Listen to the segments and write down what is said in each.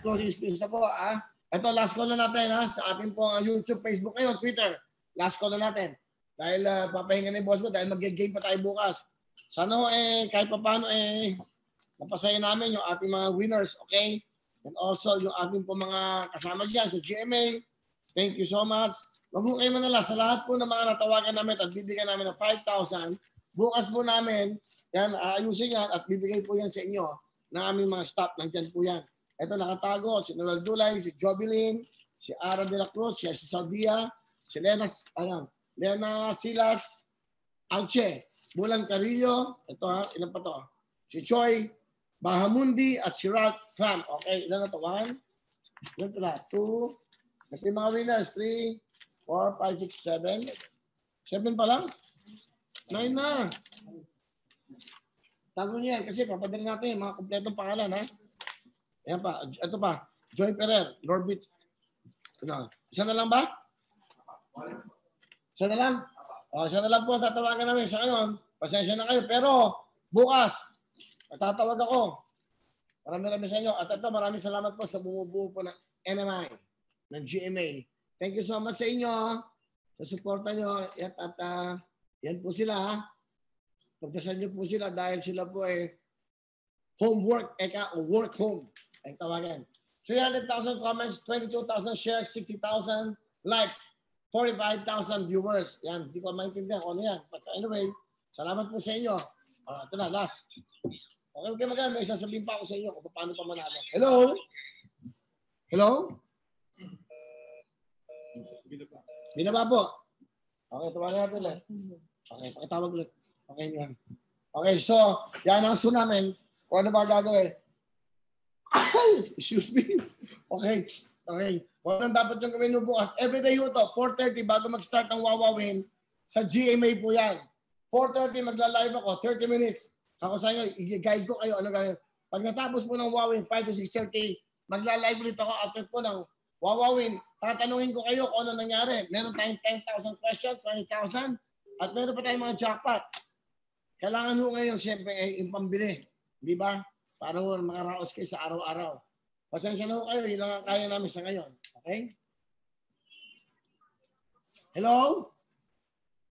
closing speech na po. Ito, last call na natin sa ating po YouTube, Facebook ngayon, Twitter. Last call na natin. Dahil papahinga na yung boss ko dahil mag-game pa tayo bukas. Sana kahit pa paano napasaya namin yung ating mga winners, okay? And also yung ating po mga kasama dyan sa GMA. Thank you so much. Wag mo kayo manala sa lahat po ng mga natawagan namin at bibigyan namin ng 5,000. Bukas po namin, yan, aayusin yan at bibigay po yan sa inyo ng aming mga staff. Nandyan po yan. Ito nakatago, si Noel Dulay, si Jobilin, si Ara de la Cruz, si Salvia, si Lena Silas, Alche, Bulan Carillo, ito ilan pa to? Si Choi, Bahamundi at si Ralph Clam. Okay, ilan na to? 1, ilan pala? 2, ito yung mga winners, 3, 4, 5, 6, 7. 7 pa lang? 9 na. Tago niya yan kasi papadala natin yung mga kompletong pangalan, ha? Ayan pa. Ito pa. Joy Ferrer, Norbit. Isa na lang ba? Isa na lang? Isa na lang po ang tatawagan namin sa ngayon. Pasensya na kayo. Pero bukas, matatawag ako. Maraming sa inyo. At ito, maraming salamat po sa bumubuo po ng NMI, ng GMA. Thank you so much sa inyo. Sa suporta nyo. At yan po sila. Pagdasan nyo po sila dahil sila po homework, o work home. Ay tawagan. 300,000 comments, 22,000 shares, 60,000 likes, 45,000 viewers. Yan, hindi ko maintindihan kung ano yan. But anyway, salamat po sa inyo. Ito na, last. Okay, maganda. May sasabihin pa ako sa inyo kung paano pa manalo. Hello? Hello? Binaba po. Okay, tawagan natin ulit. Okay, pakitawag ulit. Okay, yan. Okay, so, yan ang gusto namin. Kung ano ba gagawin? Excuse me. Okay. Okay. Kung ano dapat yung gawin mo bukas. Everyday ito, 4:30 bago mag-start ang Wawawin. Sa GMA po yan. 4:30 magla-live ako, 30 minutes. Ako sa inyo, i-guide ko kayo ano gagawin. Pag natapos po ng Wawawin, 5 to 6:30, magla-live ulit ako after po ng Wawawin. Tatanungin ko kayo kung ano nangyari. Meron tayong 10,000 questions, 20,000, at meron pa tayong mga jackpot. Kailangan ho ngayon, siyempre, yung pambili. Di ba? Para ho makaraos kayo sa araw-araw. Pasensya na ho kayo, yun lang ang kaya namin sa ngayon. Okay? Hello?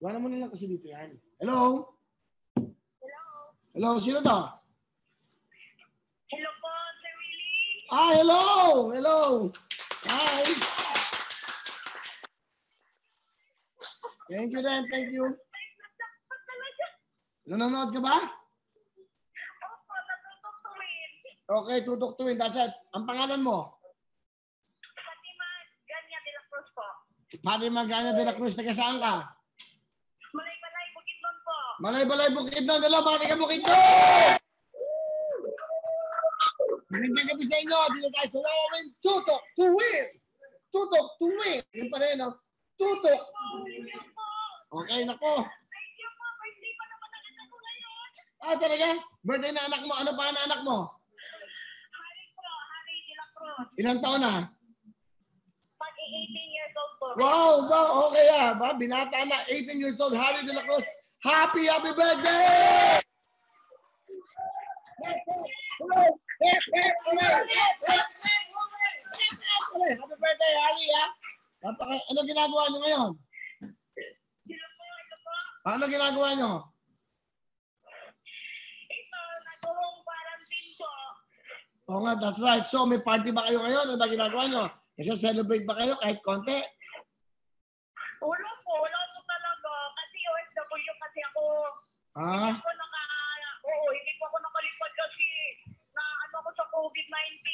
Iwanan mo na lang kasi dito yan. Hello? Hello? Hello, sino to? Hello po, Sir Willie. Hello! Hello! Hi! Thank you then, thank you. Nanonood ka ba? Opo, natutuktuin. Okay, tutuktuin. That's it. Ang pangalan mo? Fatima Ganya de la Cruz po. Fatima Ganya de la Cruz. Taga saan ka? Malay-Balay, Bukidnon po. Malay-Balay, Bukidnon. Dala, bati ka Bukidnon! Magandang gabi sa inyo. Dito tayo sa Wawawin. Tutok to win! Tutok to win! Yun pa rin, no? Tutok! Okay, nako. Thank you po. Birthday pa naman ang anak ko ngayon. Talaga? Birthday na anak mo. Ano pa na anak mo? Hari po, Hari de la Cruz. Ilang taon na? Pag 18 years old po. Wow, okay ba? Binata na, 18 years old, Harry de la Cruz. Happy birthday! Happy birthday, Harry, ha? Ano ginagawa nyo ngayon? Ito po. Ano ginagawa nyo? Ito, nag-home quarantine po. Oo nga, that's right. So, may party ba kayo ngayon? Ano ba ginagawa nyo? Nasa-celebrate ba kayo kahit konti? Wala po talaga. Kasi OFW kasi ako. Hindi po ako nakalipad kasi na ako sa COVID-19.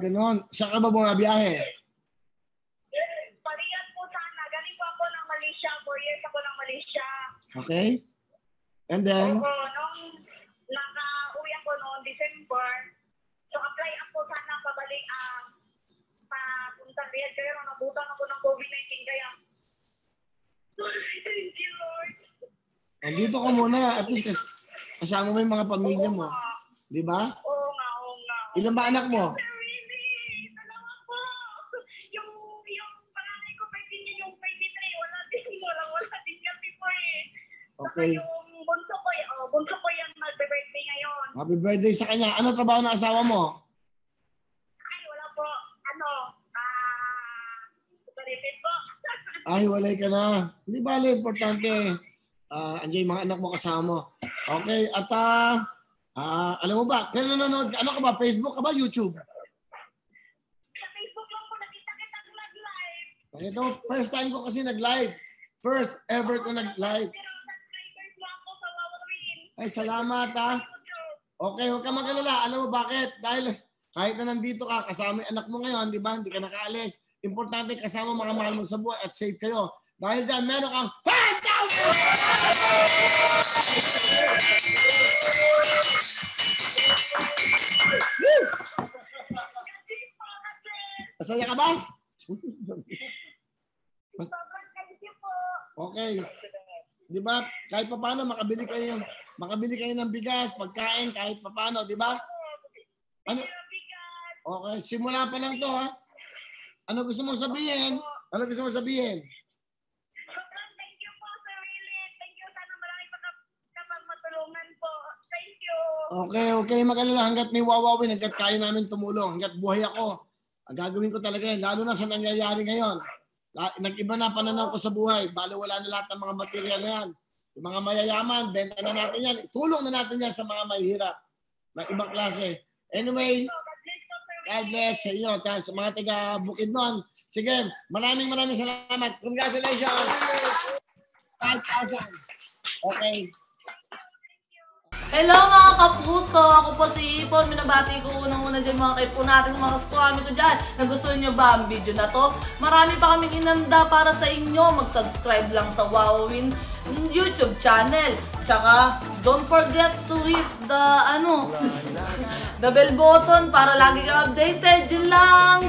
Ganon. Saan ka ba bumabiyahe? Pariyan po sana. Galing po ako ng Malaysia. 4 years ako ng Malaysia. Okay. And then? Oo, nung naka-uwi ako noong December, so apply ako sana pabalik papuntang Riyadh. Pero nabutan ako ng COVID-19 kaya. Thank you, Lord. Dito ka muna. At least kasama mo yung mga pamilya mo. Di ba? Oo nga. Ilan ba anak mo? Salamat po. Yung panganay ko, 15 yung 23. Wala din kasi po eh. Okay. Saka yung bunso ko yan mag-birthday ngayon. Happy birthday sa kanya. Ano trabaho ng asawa mo? Ay, walay ka na. Hindi bale, importante. Andiyan yung mga anak mo kasama mo. Okay, at alam mo ba, kaya nanonood, ano ka ba, Facebook ka ba, YouTube? Sa Facebook lang po nakita kita nag-live. Ito, first time ko kasi nag-live. First ever ko nag-live. Pero subscribers mo ako sa Wawawin. Ay, salamat ha. Okay, huwag ka mag-alala. Alam mo bakit? Dahil kahit na nandito ka, kasama yung anak mo ngayon, di ba? Hindi ka nakaalis. Importante kasama mga mahal mo sa buhay at safe kayo. Dahil dyan, meron kang 5,000! Masaya ka ba? Sobrang thank you po. Okay. Di ba? Kahit pa paano, makabili kayo ng bigas, pagkain, kahit pa paano, di ba? Ano? Okay, simula pa lang to ha. Ano gusto mong sabihin? Ano gusto mong sabihin? Sobrang thank you po, Sir Willie. Thank you. Sana marami pa kapag matulungan po. Thank you. Okay, mag-alala hanggat may wawawin, hanggat kaya namin tumulong, hanggat buhay ako. Ang gagawin ko talaga yan, lalo na sa nangyayari ngayon. Nag-iba na pananaw ko sa buhay, balo wala na lahat ng mga material na yan. Yung mga mayayaman, benta na natin yan, tulong na natin yan sa mga mahihirap na ibang klase. Anyway, God bless sa inyo, sa mga taga Bukidnon. Sige, maraming salamat. Congratulations! 5,000. Okay. Hello mga kapuso! Ako po si Ipon. Minabati ko unang-una dyan mga kaipo natin, mga squammy ko dyan. Nagustuhan nyo ba ang video na to? Marami pa kaming inanda para sa inyo. Mag-subscribe lang sa Wawawin YouTube channel. Tsaka, don't forget to hit the, the bell button para lagi kang updated. Yun lang!